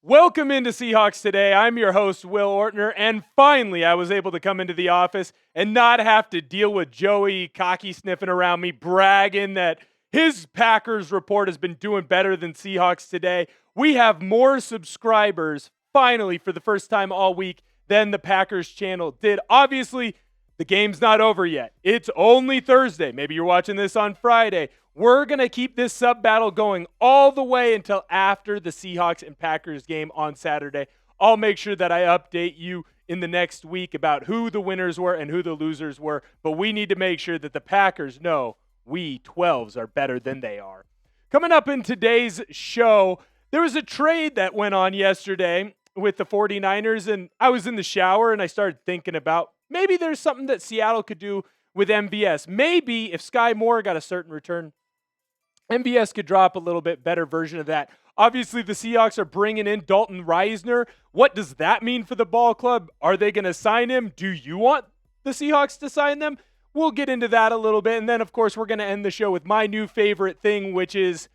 Welcome into Seahawks Today. I'm your host, Will Ortner, and finally I was able to come into the office and not have to deal with Joey cocky sniffing around me, bragging that his Packers report has been doing better than Seahawks Today. We have more subscribers, finally, for the first time all week than the Packers channel did. Obviously, the game's not over yet. It's only Thursday. Maybe you're watching this on Friday. We're going to keep this sub battle going all the way until after the Seahawks and Packers game on Saturday. I'll make sure that I update you in the next week about who the winners were and who the losers were, but we need to make sure that the Packers know we 12s are better than they are. Coming up in today's show, there was a trade that went on yesterday with the 49ers, and I was in the shower and I started thinking about maybe there's something that Seattle could do with MVS. Maybe if Sky Moore got a certain return, MVS could drop a little bit better version of that. Obviously, the Seahawks are bringing in Dalton Risner. What does that mean for the ball club? Are they going to sign him? Do you want the Seahawks to sign them? We'll get into that a little bit. And then, of course, we're going to end the show with my new favorite thing, which is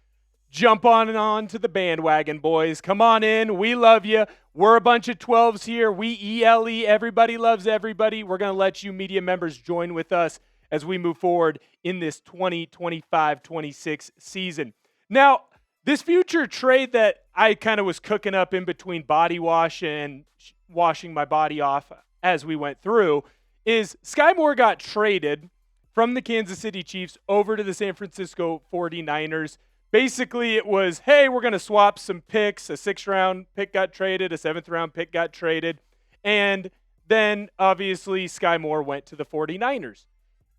jump on to the bandwagon, boys. Come on in. We love you. We're a bunch of 12s here. We ELE. Everybody loves everybody. We're going to let you media members join with us as we move forward in this 2025-26 season. Now, this future trade that I kind of was cooking up in between body wash and washing my body off as we went through is Sky Moore got traded from the Kansas City Chiefs over to the San Francisco 49ers. Basically, it was, hey, we're going to swap some picks. A 6th-round pick got traded. A 7th-round pick got traded. And then, obviously, Sky Moore went to the 49ers.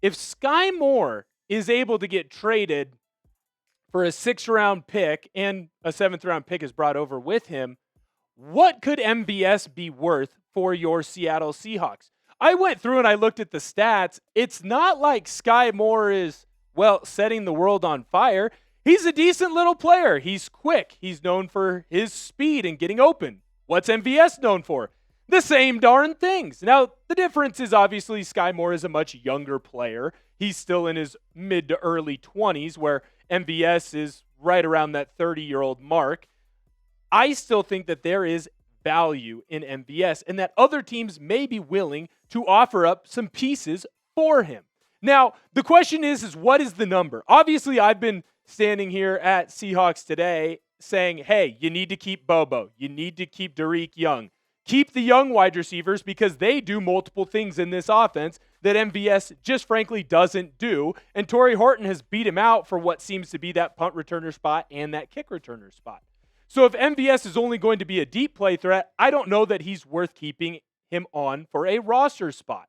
If Sky Moore is able to get traded for a 6th-round pick and a 7th-round pick is brought over with him, what could MVS be worth for your Seattle Seahawks? I went through and I looked at the stats. It's not like Sky Moore is, setting the world on fire. He's a decent little player. He's quick. He's known for his speed and getting open. What's MVS known for? The same darn things. Now, the difference is obviously Sky Moore is a much younger player. He's still in his mid to early 20s, where MVS is right around that 30-year-old mark. I still think that there is value in MVS and that other teams may be willing to offer up some pieces for him. Now, the question is what is the number? Obviously, I've been standing here at Seahawks Today saying, hey, you need to keep Bobo. You need to keep Derek Young. Keep the young wide receivers because they do multiple things in this offense that MVS just frankly doesn't do. And Torrey Horton has beat him out for what seems to be that punt returner spot and that kick returner spot. So if MVS is only going to be a deep play threat, I don't know that he's worth keeping him on for a roster spot.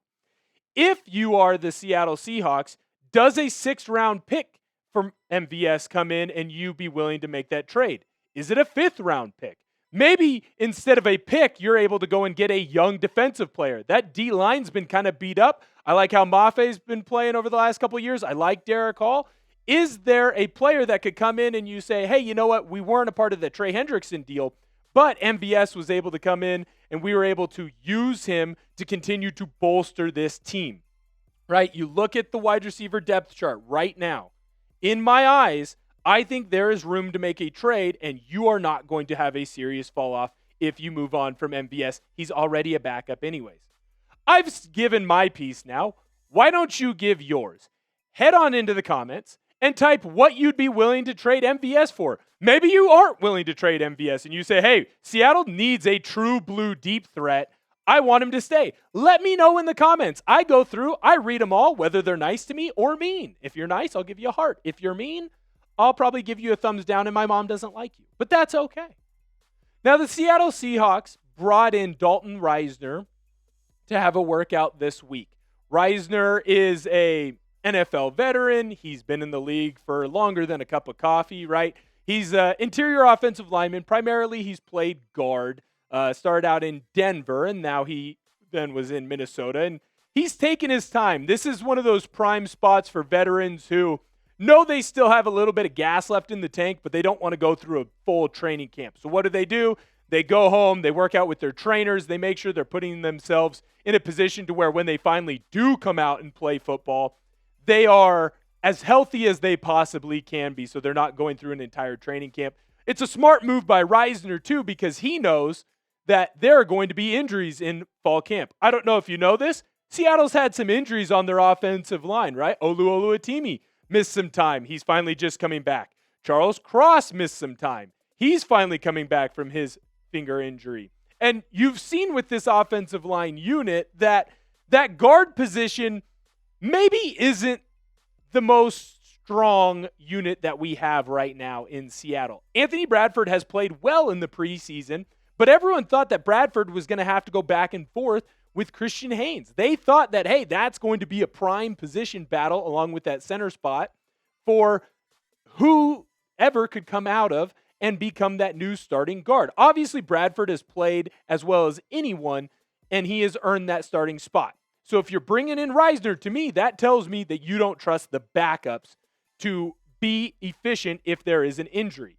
If you are the Seattle Seahawks, does a 6th-round pick from MVS come in and you be willing to make that trade? Is it a 5th-round pick? Maybe instead of a pick, you're able to go and get a young defensive player. That D-line's been kind of beat up. I like how Maffe's been playing over the last couple of years. I like Derek Hall. Is there a player that could come in and you say, hey, you know what? We weren't a part of the Trey Hendrickson deal, but MVS was able to come in and we were able to use him to continue to bolster this team, right? You look at the wide receiver depth chart right now. In my eyes, I think there is room to make a trade, and you are not going to have a serious fall off if you move on from MVS. He's already a backup anyways. I've given my piece now. Why don't you give yours? Head on into the comments and type what you'd be willing to trade MVS for. Maybe you aren't willing to trade MVS and you say, hey, Seattle needs a true blue deep threat. I want him to stay. Let me know in the comments. I go through, I read them all, whether they're nice to me or mean. If you're nice, I'll give you a heart. If you're mean, I'll probably give you a thumbs down and my mom doesn't like you. But that's okay. Now, the Seattle Seahawks brought in Dalton Risner to have a workout this week. Risner is a NFL veteran. He's been in the league for longer than a cup of coffee, right? He's an interior offensive lineman. Primarily, he's played guard. Started out in Denver, and now he then was in Minnesota. And he's taken his time. This is one of those prime spots for veterans who know they still have a little bit of gas left in the tank, but they don't want to go through a full training camp. So what do? They go home, they work out with their trainers, they make sure they're putting themselves in a position to where when they finally do come out and play football, they are as healthy as they possibly can be, so they're not going through an entire training camp. It's a smart move by Risner, too, because he knows that there are going to be injuries in fall camp. I don't know if you know this. Seattle's had some injuries on their offensive line, right? Oluwatimi missed some time. He's finally just coming back. Charles Cross missed some time. He's finally coming back from his finger injury. And you've seen with this offensive line unit that guard position maybe isn't the most strong unit that we have right now in Seattle. Anthony Bradford has played well in the preseason, but everyone thought that Bradford was going to have to go back and forth with Christian Haynes. They thought that, hey, that's going to be a prime position battle along with that center spot for whoever could come out of and become that new starting guard. Obviously, Bradford has played as well as anyone, and he has earned that starting spot. So if you're bringing in Risner, to me, that tells me that you don't trust the backups to be efficient if there is an injury.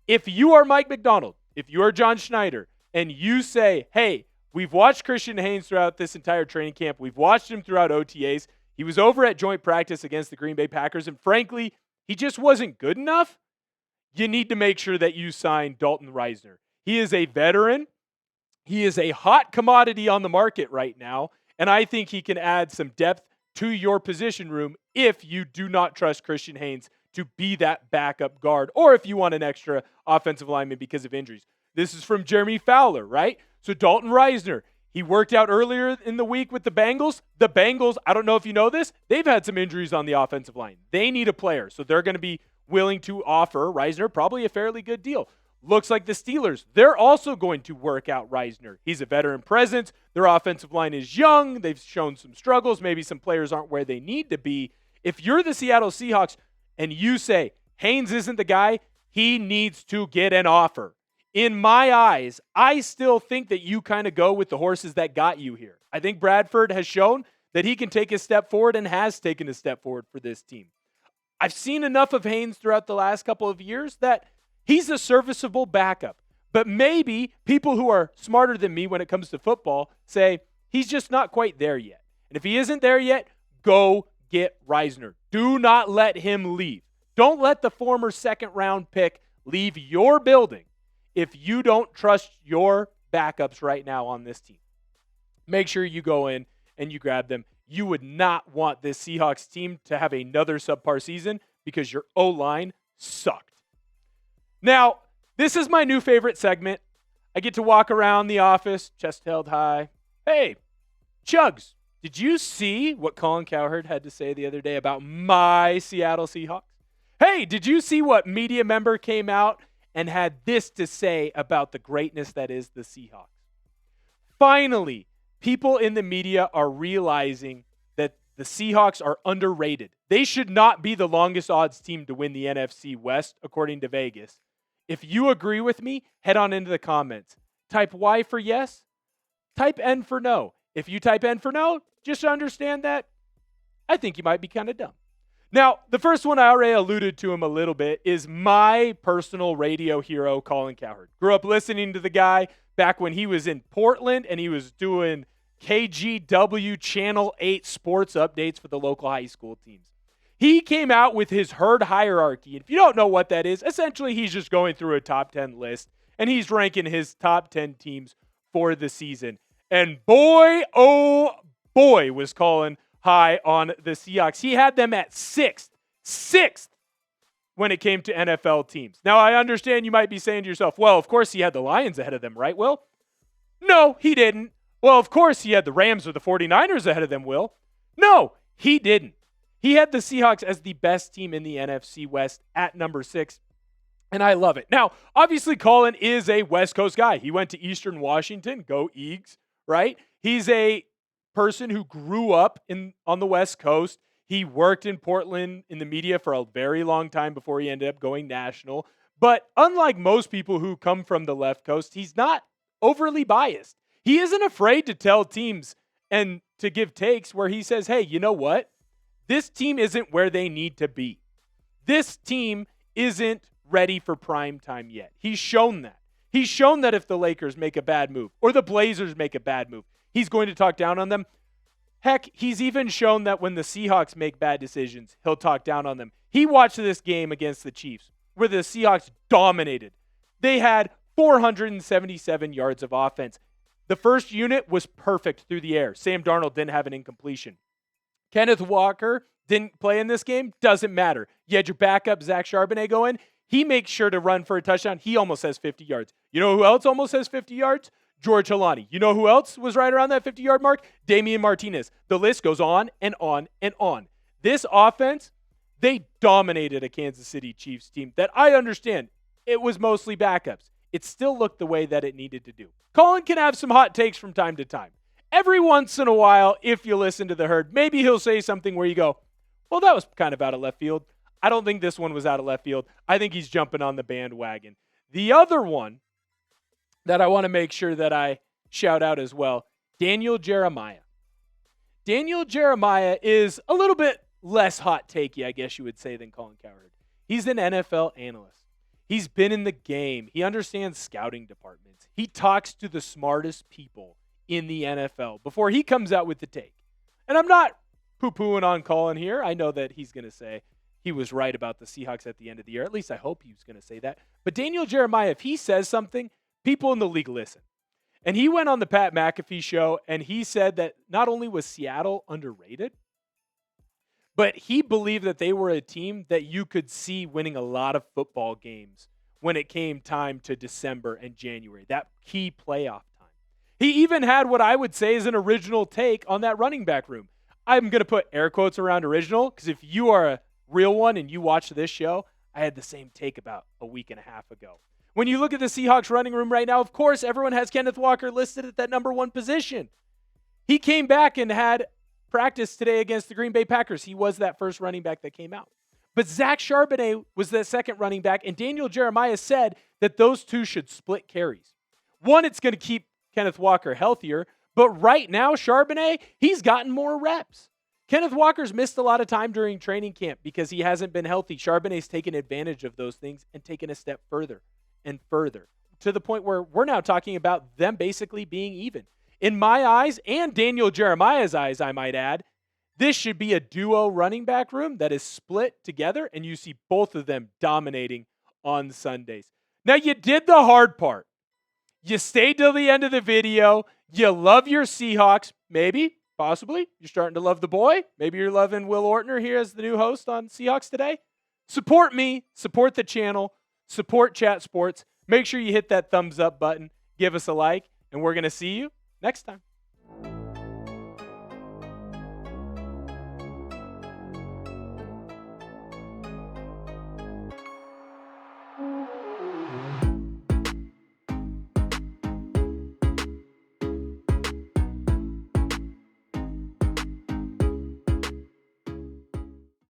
If you are Mike Macdonald, if you are John Schneider, and you say, hey, we've watched Christian Haynes throughout this entire training camp. We've watched him throughout OTAs. He was over at joint practice against the Green Bay Packers, and frankly, he just wasn't good enough. You need to make sure that you sign Dalton Risner. He is a veteran. He is a hot commodity on the market right now, and I think he can add some depth to your position room if you do not trust Christian Haynes to be that backup guard, or if you want an extra offensive lineman because of injuries. This is from Jeremy Fowler, right? So Dalton Risner, he worked out earlier in the week with the Bengals. The Bengals, I don't know if you know this, they've had some injuries on the offensive line. They need a player, so they're going to be willing to offer Risner probably a fairly good deal. Looks like the Steelers, they're also going to work out Risner. He's a veteran presence. Their offensive line is young. They've shown some struggles. Maybe some players aren't where they need to be. If you're the Seattle Seahawks and you say, Haynes isn't the guy, he needs to get an offer. In my eyes, I still think that you kind of go with the horses that got you here. I think Bradford has shown that he can take a step forward and has taken a step forward for this team. I've seen enough of Haynes throughout the last couple of years that he's a serviceable backup. But maybe people who are smarter than me when it comes to football say he's just not quite there yet. And if he isn't there yet, go get Risner. Do not let him leave. Don't let the former second-round pick leave your building if you don't trust your backups right now on this team. Make sure you go in and you grab them. You would not want this Seahawks team to have another subpar season because your O-line sucked. Now, this is my new favorite segment. I get to walk around the office, chest held high. Hey, Chugs, did you see what Colin Cowherd had to say the other day about my Seattle Seahawks? Hey, did you see what media member came out and had this to say about the greatness that is the Seahawks? Finally, people in the media are realizing that the Seahawks are underrated. They should not be the longest odds team to win the NFC West, according to Vegas. If you agree with me, head on into the comments. Type Y for yes. Type N for no. If you type N for no, just understand that I think you might be kind of dumb. Now, the first one I already alluded to him a little bit is my personal radio hero, Colin Cowherd. Grew up listening to the guy back when he was in Portland and he was doing KGW Channel 8 sports updates for the local high school teams. He came out with his herd hierarchy. And if you don't know what that is, essentially he's just going through a top 10 list and he's ranking his top 10 teams for the season. And boy, oh boy, was Colin high on the Seahawks. He had them at sixth when it came to NFL teams. Now, I understand you might be saying to yourself, well, of course he had the Lions ahead of them, right, Will? No, he didn't. Well, of course he had the Rams or the 49ers ahead of them, Will? No, he didn't. He had the Seahawks as the best team in the NFC West at number 6, and I love it. Now, obviously, Colin is a West Coast guy. He went to Eastern Washington, go Eags, right? He's a person who grew up on the West Coast. He worked in Portland in the media for a very long time before he ended up going national. But unlike most people who come from the left coast, he's not overly biased. He isn't afraid to tell teams and to give takes where he says, hey, you know what? This team isn't where they need to be. This team isn't ready for prime time yet. He's shown that. He's shown that if the Lakers make a bad move or the Blazers make a bad move, he's going to talk down on them. Heck, he's even shown that when the Seahawks make bad decisions, he'll talk down on them. He watched this game against the Chiefs where the Seahawks dominated. They had 477 yards of offense. The first unit was perfect through the air. Sam Darnold didn't have an incompletion. Kenneth Walker didn't play in this game. Doesn't matter. You had your backup, Zach Charbonnet, go in. He makes sure to run for a touchdown. He almost has 50 yards. You know who else almost has 50 yards? George Halani. You know who else was right around that 50-yard mark? Damian Martinez. The list goes on and on and on. This offense, they dominated a Kansas City Chiefs team that I understand. It was mostly backups. It still looked the way that it needed to do. Colin can have some hot takes from time to time. Every once in a while, if you listen to the herd, maybe he'll say something where you go, well, that was kind of out of left field. I don't think this one was out of left field. I think he's jumping on the bandwagon. The other one that I want to make sure that I shout out as well, Daniel Jeremiah. Daniel Jeremiah is a little bit less hot takey, I guess you would say, than Colin Cowherd. He's an NFL analyst. He's been in the game. He understands scouting departments. He talks to the smartest people in the NFL before he comes out with the take. And I'm not poo-pooing on Colin here. I know that he's going to say he was right about the Seahawks at the end of the year. At least I hope he was going to say that. But Daniel Jeremiah, if he says something, people in the league listen. And he went on the Pat McAfee show, and he said that not only was Seattle underrated, but he believed that they were a team that you could see winning a lot of football games when it came time to December and January, that key playoff time. He even had what I would say is an original take on that running back room. I'm going to put air quotes around original because if you are a real one and you watch this show, I had the same take about a week and a half ago. When you look at the Seahawks running room right now, of course, everyone has Kenneth Walker listed at that number one position. He came back and had practice today against the Green Bay Packers. He was that first running back that came out. But Zach Charbonnet was the second running back, and Daniel Jeremiah said that those two should split carries. One, it's going to keep Kenneth Walker healthier, but right now, Charbonnet, he's gotten more reps. Kenneth Walker's missed a lot of time during training camp because he hasn't been healthy. Charbonnet's taken advantage of those things and taken a step further and further to the point where we're now talking about them basically being even. In my eyes, and Daniel Jeremiah's eyes, I might add, this should be a duo running back room that is split together, and you see both of them dominating on Sundays. Now, you did the hard part. You stayed till the end of the video. You love your Seahawks. Maybe, possibly, you're starting to love the boy. Maybe you're loving Will Ortner here as the new host on Seahawks Today. Support me. Support the channel. Support Chat Sports. Make sure you hit that thumbs up button. Give us a like, and we're going to see you next time.